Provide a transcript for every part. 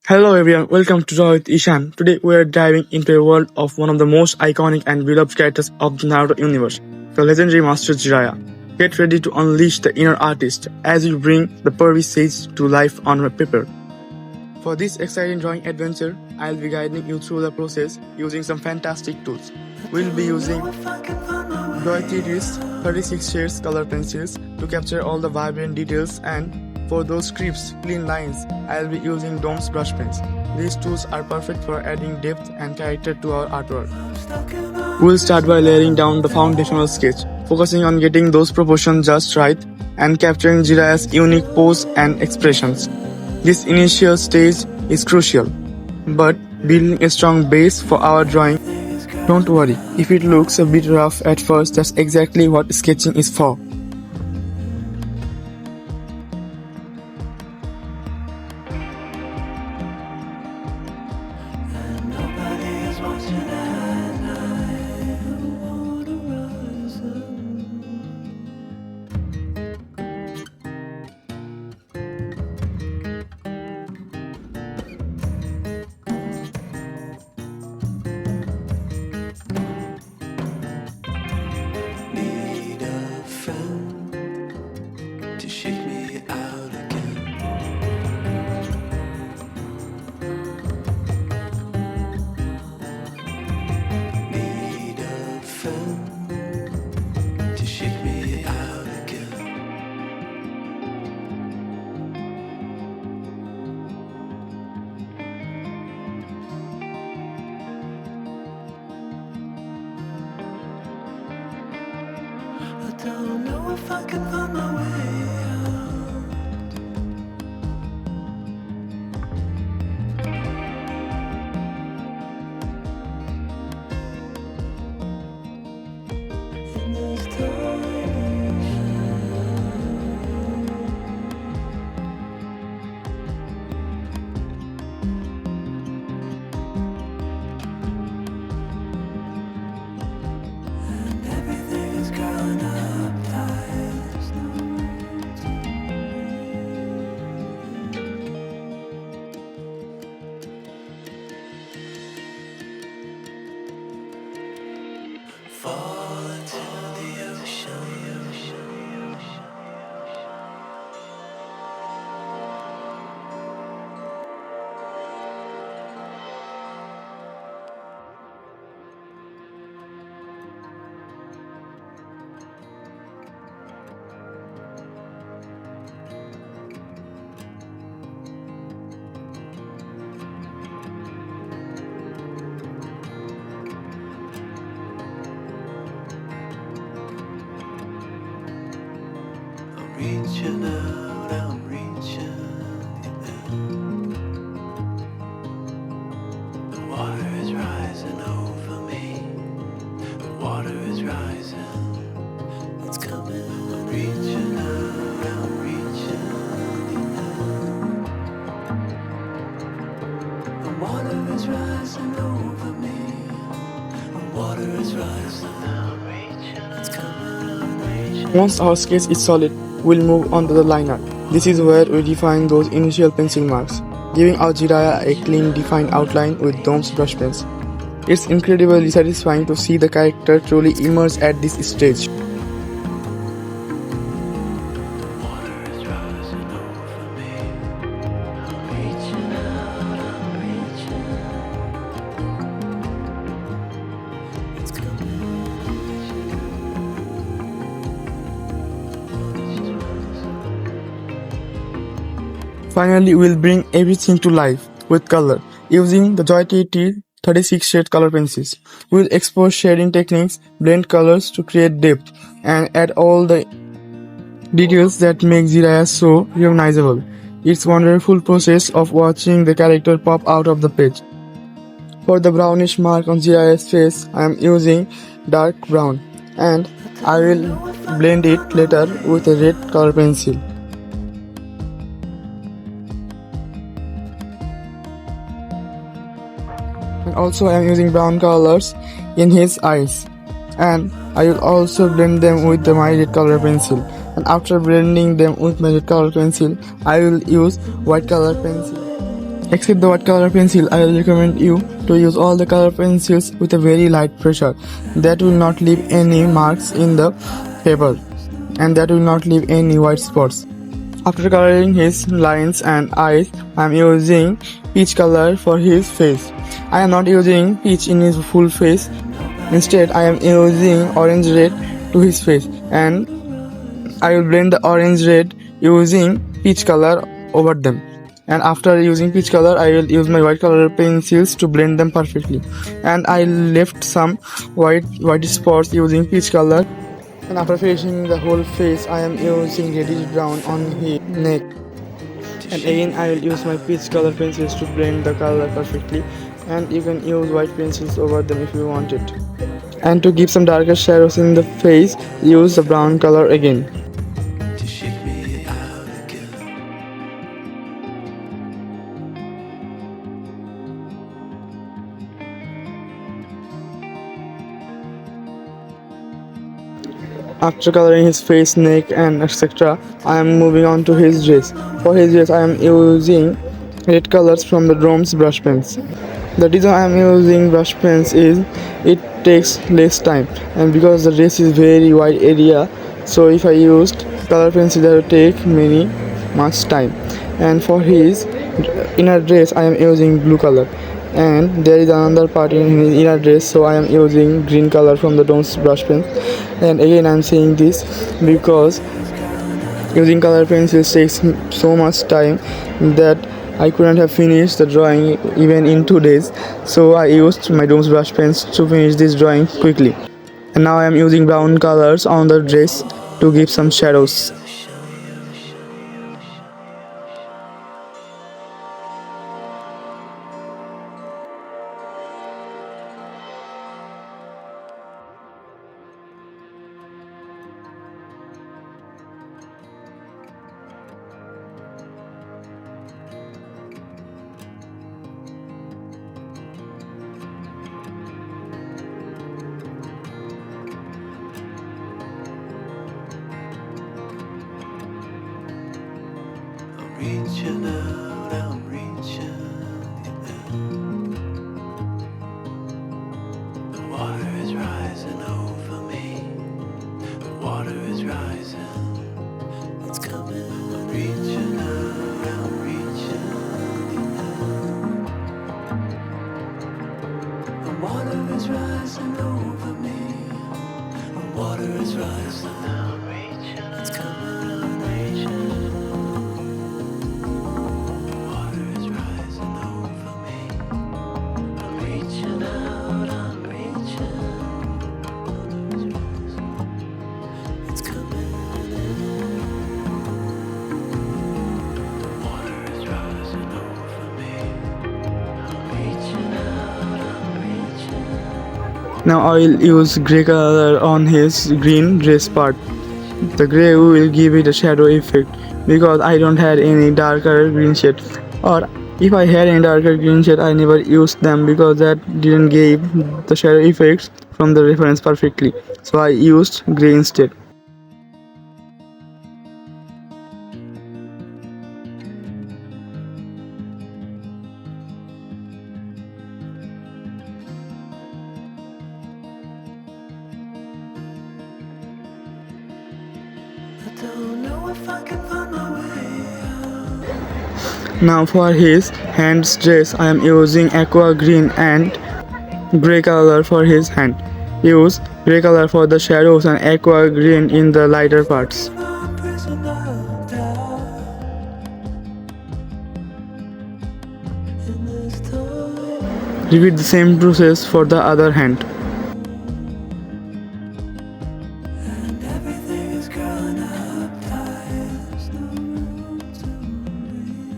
Hello everyone, welcome to Joy with Ishan. Today we are diving into a world of one of the most iconic and beloved characters of the Naruto universe, the legendary Master Jiraiya. Get ready to unleash the inner artist as we bring the pervy sage to life on paper. For this exciting drawing adventure, I'll be guiding you through the process using some fantastic tools. We'll be using Joy 36 shades color pencils to capture all the vibrant details, and for those crisp, clean lines, I'll be using Dome's brush pens. These tools are perfect for adding depth and character to our artwork. We'll start by layering down the foundational sketch, focusing on getting those proportions just right and capturing Jiraiya's unique pose and expressions. This initial stage is crucial, but building a strong base for our drawing. Don't worry, if it looks a bit rough at first, that's exactly what sketching is for. Don't know if I can find my way out. In this tiny and everything is curling up tight. There's no way to fall into the ocean. Reaching out, I'm reaching out. The water is rising over me. The water is rising. It's coming. I'm reaching out, I'm reaching out. The water is rising over me. The water is rising. I'm reaching. It's coming. I'm reaching. Once our sketch is solid, we'll move on to the liner. This is where we define those initial pencil marks, giving our Jiraiya a clean defined outline with Dome's brush pens. It's incredibly satisfying to see the character truly emerge at this stage. Finally, we'll bring everything to life with color using the Joy 36 shade color pencils. We'll explore shading techniques, blend colors to create depth, and add all the details that make Jiraiya so recognizable. It's a wonderful process of watching the character pop out of the page. For the brownish mark on Jiraiya's face, I am using dark brown, and I will blend it later with a red color pencil. And also I am using brown colors in his eyes, and I will also blend them with my red color pencil. And after blending them with my red color pencil, I will use white color pencil Except the white color pencil, I will recommend you to use all the color pencils with a very light pressure. That will not leave any marks in the paper and that will not leave any white spots. After coloring his lines and eyes, I am using peach color for his face. I am not using peach in his full face. Instead, I am using orange red to his face and I will blend the orange red using peach color over them. And after using peach color, I will use my white color pencils to blend them perfectly. And I left some white spots using peach color. And after finishing the whole face, I am using reddish brown on his neck. And again, I will use my peach color pencils to blend the color perfectly. And you can use white pencils over them if you want it. And to give some darker shadows in the face, use the brown color again. to shake me out again. After coloring his face, neck and etc., I am moving on to his dress. For his dress, I am using red colors from the Dome's brush pens. The reason I am using brush pens is it takes less time, and because the dress is very wide area, so if I used color pencil that will take much time. And for his inner dress, I am using blue color. And there is another part in his inner dress, so I am using green color from the Dome's brush pen. And again, I am saying this because using color pencils takes so much time that I couldn't have finished the drawing even in 2 days. So I used my Dome's brush pens to finish this drawing quickly. And now I am using brown colors on the dress to give some shadows. Reaching out, I'm reaching in. The water is rising over me. The water is rising. It's coming. I'm reaching out, I'm reaching in. The water is rising over me. The water is rising. I'm reaching. It's coming. I'm reaching. Now I will use grey color on his green dress part. The grey will give it a shadow effect because I don't have any darker green shade. Or if I had any darker green shade, I never used them because that didn't give the shadow effects from the reference perfectly. So I used grey instead. I don't know if I can find my way out. Now for his hands dress, I am using aqua green and grey color for his hand. Use grey color for the shadows and aqua green in the lighter parts. I'm a prisoner down in this time. Repeat the same process for the other hand. And everything is growing up tight. There's no room to breathe.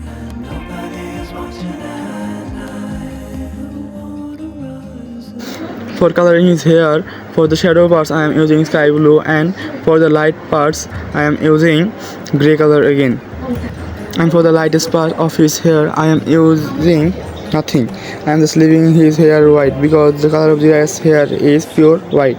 And nobody is watching at night. The water rises. For coloring his hair, for the shadow parts I am using sky blue and for the light parts I am using grey color again. And for the lightest part of his hair I am using nothing. I am just leaving his hair white because the color of Jiraiya's hair is pure white.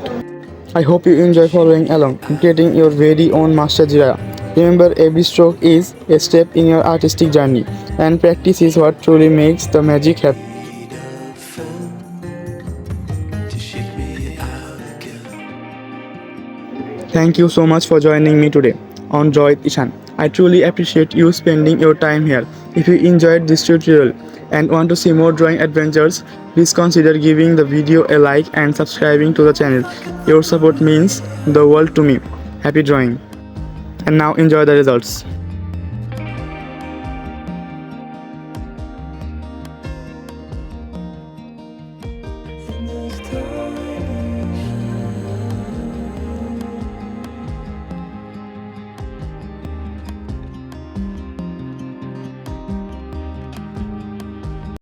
I hope you enjoy following along and creating your very own Master Jiraiya. Remember, every stroke is a step in your artistic journey, and practice is what truly makes the magic happen. Need a friend to shake me out again. Thank you so much for joining me today on Joy with Ishan. I truly appreciate you spending your time here. If you enjoyed this tutorial and want to see more drawing adventures, please consider giving the video a like and subscribing to the channel. Your support means the world to me. Happy drawing. And now enjoy the results.